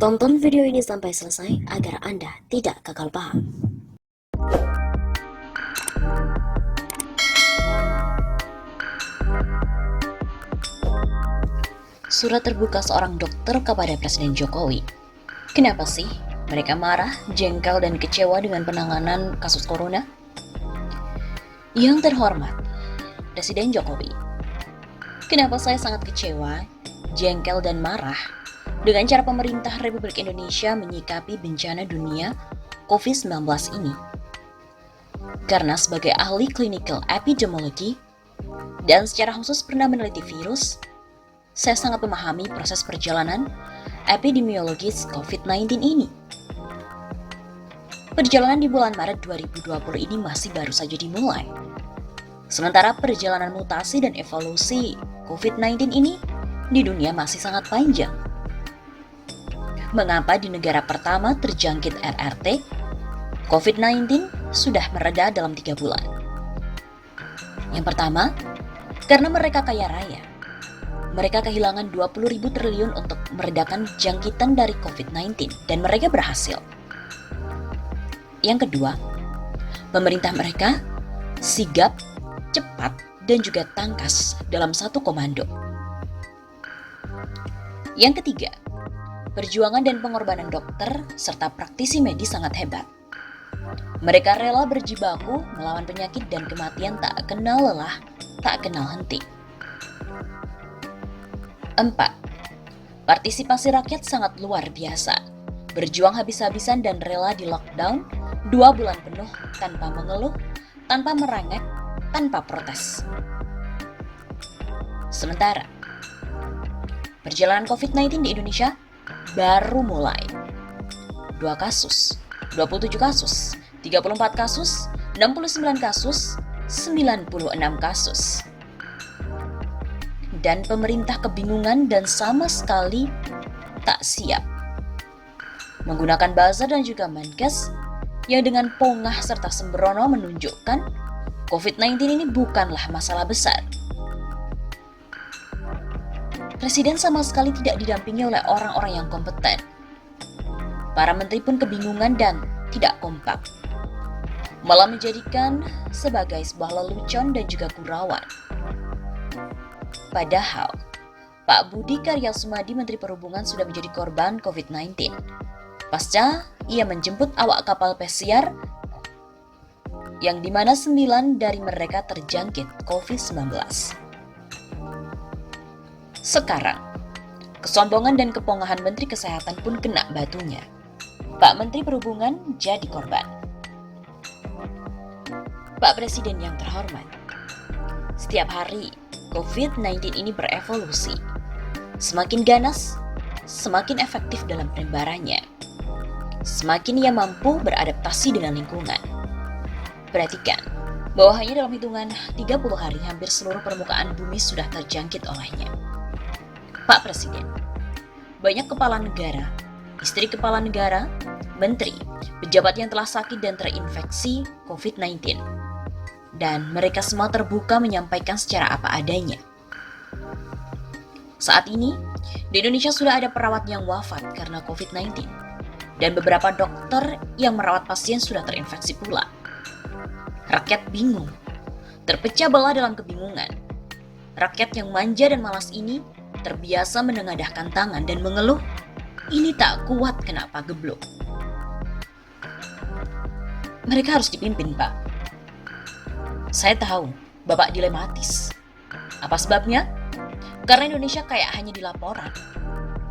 Tonton video ini sampai selesai agar Anda tidak gagal paham. Surat terbuka seorang dokter kepada Presiden Jokowi. Kenapa sih mereka marah, jengkel, dan kecewa dengan penanganan kasus corona? Yang terhormat, Presiden Jokowi. Kenapa saya sangat kecewa, jengkel, dan marah dengan cara pemerintah Republik Indonesia menyikapi bencana dunia COVID-19 ini? Karena sebagai ahli clinical epidemiologi dan secara khusus pernah meneliti virus, saya sangat memahami proses perjalanan epidemiologis COVID-19 ini. Perjalanan di bulan Maret 2020 ini masih baru saja dimulai. Sementara perjalanan mutasi dan evolusi COVID-19 ini di dunia masih sangat panjang. Mengapa di negara pertama terjangkit RRT, COVID-19 sudah mereda dalam 3 bulan? Yang pertama, karena mereka kaya raya. Mereka kehilangan 20.000 triliun untuk meredakan jangkitan dari COVID-19 dan mereka berhasil. Yang kedua, pemerintah mereka sigap, cepat, dan juga tangkas dalam satu komando. Yang ketiga, perjuangan dan pengorbanan dokter serta praktisi medis sangat hebat. Mereka rela berjibaku melawan penyakit dan kematian tak kenal lelah, tak kenal henti. 4. Partisipasi rakyat sangat luar biasa. Berjuang habis-habisan dan rela di lockdown 2 bulan penuh tanpa mengeluh, tanpa merengek, tanpa protes. Sementara, perjalanan COVID-19 di Indonesia baru mulai. 2 kasus, 27 kasus, 34 kasus, 69 kasus, 96 kasus. Dan pemerintah kebingungan dan sama sekali tak siap. Menggunakan buzzer dan juga Menkes yang dengan pongah serta sembrono menunjukkan COVID-19 ini bukanlah masalah besar. Presiden sama sekali tidak didampingi oleh orang-orang yang kompeten. Para menteri pun kebingungan dan tidak kompak. Malah menjadikan sebagai sebuah lelucon dan juga gurauan. Padahal, Pak Budi Karya Sumadi Menteri Perhubungan sudah menjadi korban COVID-19. Pasca ia menjemput awak kapal pesiar yang dimana 9 dari mereka terjangkit COVID-19. Sekarang, kesombongan dan kepongahan Menteri Kesehatan pun kena batunya. Pak Menteri Perhubungan jadi korban. Pak Presiden yang terhormat, setiap hari COVID-19 ini berevolusi. Semakin ganas, semakin efektif dalam penyebarannya. Semakin ia mampu beradaptasi dengan lingkungan. Perhatikan bahwa hanya dalam hitungan 30 hari hampir seluruh permukaan bumi sudah terjangkit olehnya. Pak Presiden, banyak kepala negara, istri kepala negara, menteri, pejabat yang telah sakit dan terinfeksi COVID-19. Dan mereka semua terbuka menyampaikan secara apa adanya. Saat ini, di Indonesia sudah ada perawat yang wafat karena COVID-19. Dan beberapa dokter yang merawat pasien sudah terinfeksi pula. Rakyat bingung, terpecah belah dalam kebingungan. Rakyat yang manja dan malas ini terbiasa menengadahkan tangan dan mengeluh, ini tak kuat kenapa geblok. Mereka harus dipimpin, Pak. Saya tahu, Bapak dilematis. Apa sebabnya? Karena Indonesia kayak hanya di laporan.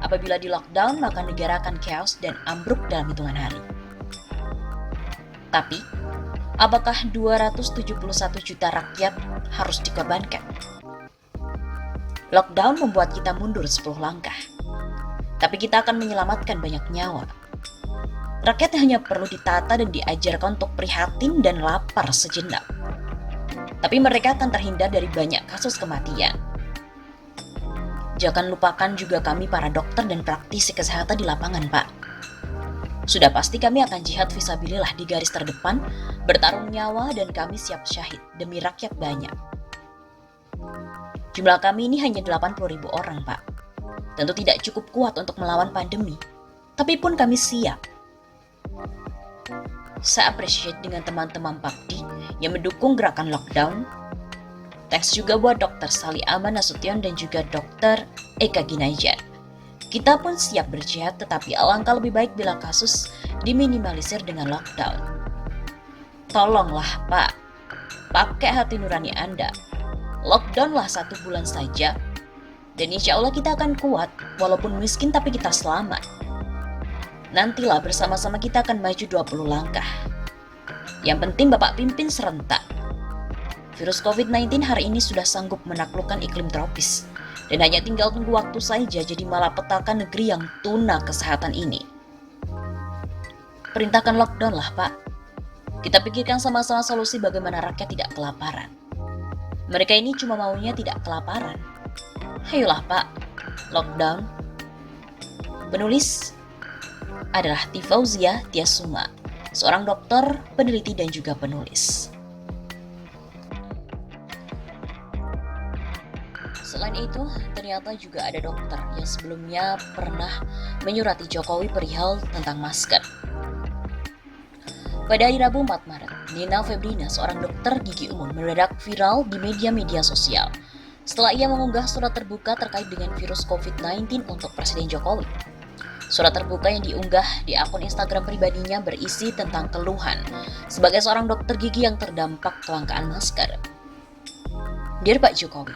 Apabila di lockdown, maka negara akan chaos dan ambruk dalam hitungan hari. Tapi, apakah 271 juta rakyat harus dikorbankan? Lockdown membuat kita mundur 10 langkah. Tapi kita akan menyelamatkan banyak nyawa. Rakyat hanya perlu ditata dan diajarkan untuk prihatin dan lapar sejenak. Tapi mereka akan terhindar dari banyak kasus kematian. Jangan lupakan juga kami para dokter dan praktisi kesehatan di lapangan, Pak. Sudah pasti kami akan jihad fisabilillah di garis terdepan, bertarung nyawa dan kami siap syahid demi rakyat banyak. Jumlah kami ini hanya 80.000 orang, Pak. Tentu tidak cukup kuat untuk melawan pandemi. Tapi pun kami siap. Saya appreciate dengan teman-teman PAPDI yang mendukung gerakan lockdown. Thanks juga buat Dr. Sali Aman Nasution dan juga Dr. Eka Ginanjar. Kita pun siap berjihad, tetapi alangkah lebih baik bila kasus diminimalisir dengan lockdown. Tolonglah Pak, pakai hati nurani Anda. Lockdownlah 1 bulan saja. Dan insya Allah kita akan kuat, walaupun miskin tapi kita selamat. Nantilah bersama-sama kita akan maju 20 langkah. Yang penting Bapak pimpin serentak. Virus COVID-19 hari ini sudah sanggup menaklukkan iklim tropis. Dan hanya tinggal tunggu waktu saja jadi malapetaka negeri yang tuna kesehatan ini. Perintahkan lockdown lah Pak. Kita pikirkan sama-sama solusi bagaimana rakyat tidak kelaparan. Mereka ini cuma maunya tidak kelaparan. Hayolah Pak, lockdown. Penulis adalah Tifauzia Tiasuma, seorang dokter, peneliti dan juga penulis. Selain itu, ternyata juga ada dokter yang sebelumnya pernah menyurati Jokowi perihal tentang masker. Pada hari Rabu 4 Maret, Nina Febrina, seorang dokter gigi umum, mendadak viral di media sosial setelah ia mengunggah surat terbuka terkait dengan virus COVID-19 untuk Presiden Jokowi. Surat terbuka yang diunggah di akun Instagram pribadinya berisi tentang keluhan sebagai seorang dokter gigi yang terdampak kelangkaan masker. Dear Pak Jokowi,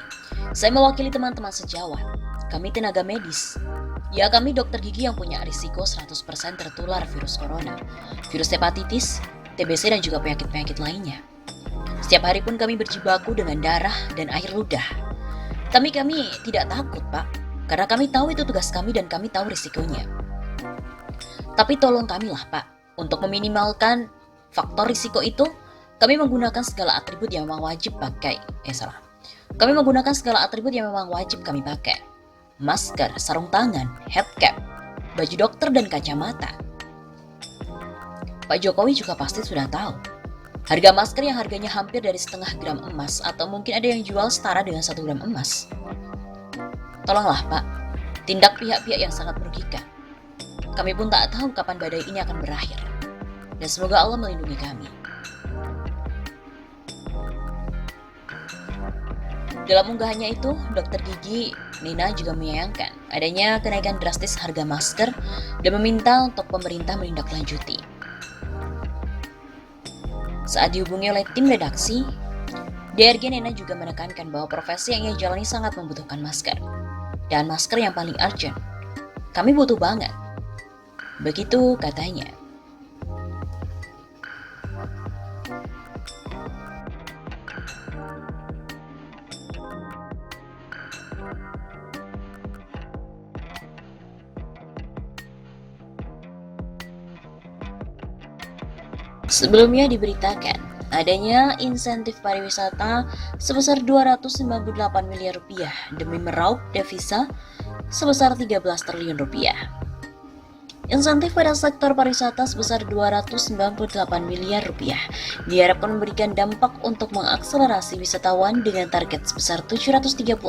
saya mewakili teman-teman sejawat. Kami tenaga medis. Ya, kami dokter gigi yang punya risiko 100% tertular virus corona, virus hepatitis, TBC dan juga penyakit-penyakit lainnya. Setiap hari pun kami berjibaku dengan darah dan air ludah. Kami tidak takut, Pak, karena kami tahu itu tugas kami dan kami tahu risikonya. Tapi tolong kamilah Pak, untuk meminimalkan faktor risiko itu, kami menggunakan segala atribut yang memang wajib Kami menggunakan segala atribut yang memang wajib kami pakai. Masker, sarung tangan, headcap, baju dokter dan kacamata. Pak Jokowi juga pasti sudah tahu. Harga masker yang harganya hampir dari setengah gram emas atau mungkin ada yang jual setara dengan 1 gram emas. Tolonglah Pak, tindak pihak-pihak yang sangat merugikan. Kami pun tak tahu kapan badai ini akan berakhir. Dan semoga Allah melindungi kami. Dalam unggahannya itu, dokter gigi Nina juga menyayangkan adanya kenaikan drastis harga masker dan meminta untuk pemerintah menindaklanjuti. Saat dihubungi oleh tim redaksi, DRG Nina juga menekankan bahwa profesi yang ia jalani sangat membutuhkan masker. Dan masker yang paling urgent. Kami butuh banget. Begitu katanya. Sebelumnya diberitakan adanya insentif pariwisata sebesar 298 miliar rupiah demi meraup devisa sebesar 13 triliun rupiah. Insentif pada sektor pariwisata sebesar 298 miliar rupiah diharapkan memberikan dampak untuk mengakselerasi wisatawan dengan target sebesar 736.000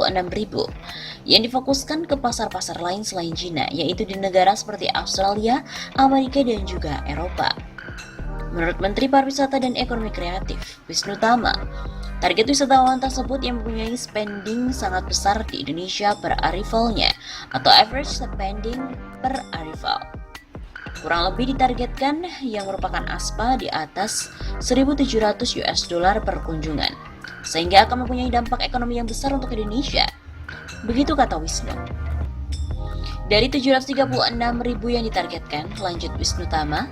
yang difokuskan ke pasar-pasar lain selain Cina, yaitu di negara seperti Australia, Amerika dan juga Eropa. Menurut Menteri Pariwisata dan Ekonomi Kreatif, Wisnu Tama, target wisatawan tersebut yang mempunyai spending sangat besar di Indonesia per arrivalnya atau average spending per arrival. Kurang lebih ditargetkan yang merupakan ASPA di atas 1.700 US dollar per kunjungan, sehingga akan mempunyai dampak ekonomi yang besar untuk Indonesia. Begitu kata Wisnu. Dari 736.000 yang ditargetkan, lanjut Wisnu Tama,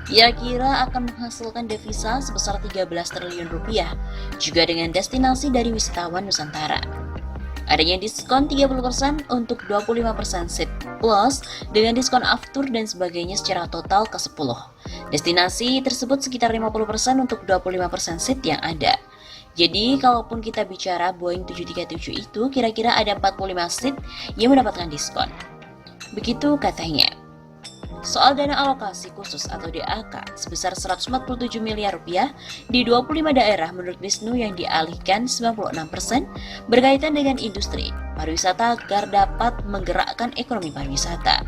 kira-kira akan menghasilkan devisa sebesar 13 triliun rupiah, juga dengan destinasi dari wisatawan Nusantara. Adanya diskon 30% untuk 25% seat plus dengan diskon aftur dan sebagainya secara total ke 10. Destinasi tersebut sekitar 50% untuk 25% seat yang ada. Jadi kalaupun kita bicara Boeing 737 itu kira-kira ada 45 seat yang mendapatkan diskon. Begitu katanya. Soal dana alokasi khusus atau DAK sebesar 147 miliar rupiah di 25 daerah menurut Wisnu yang dialihkan 96% berkaitan dengan industri pariwisata agar dapat menggerakkan ekonomi pariwisata.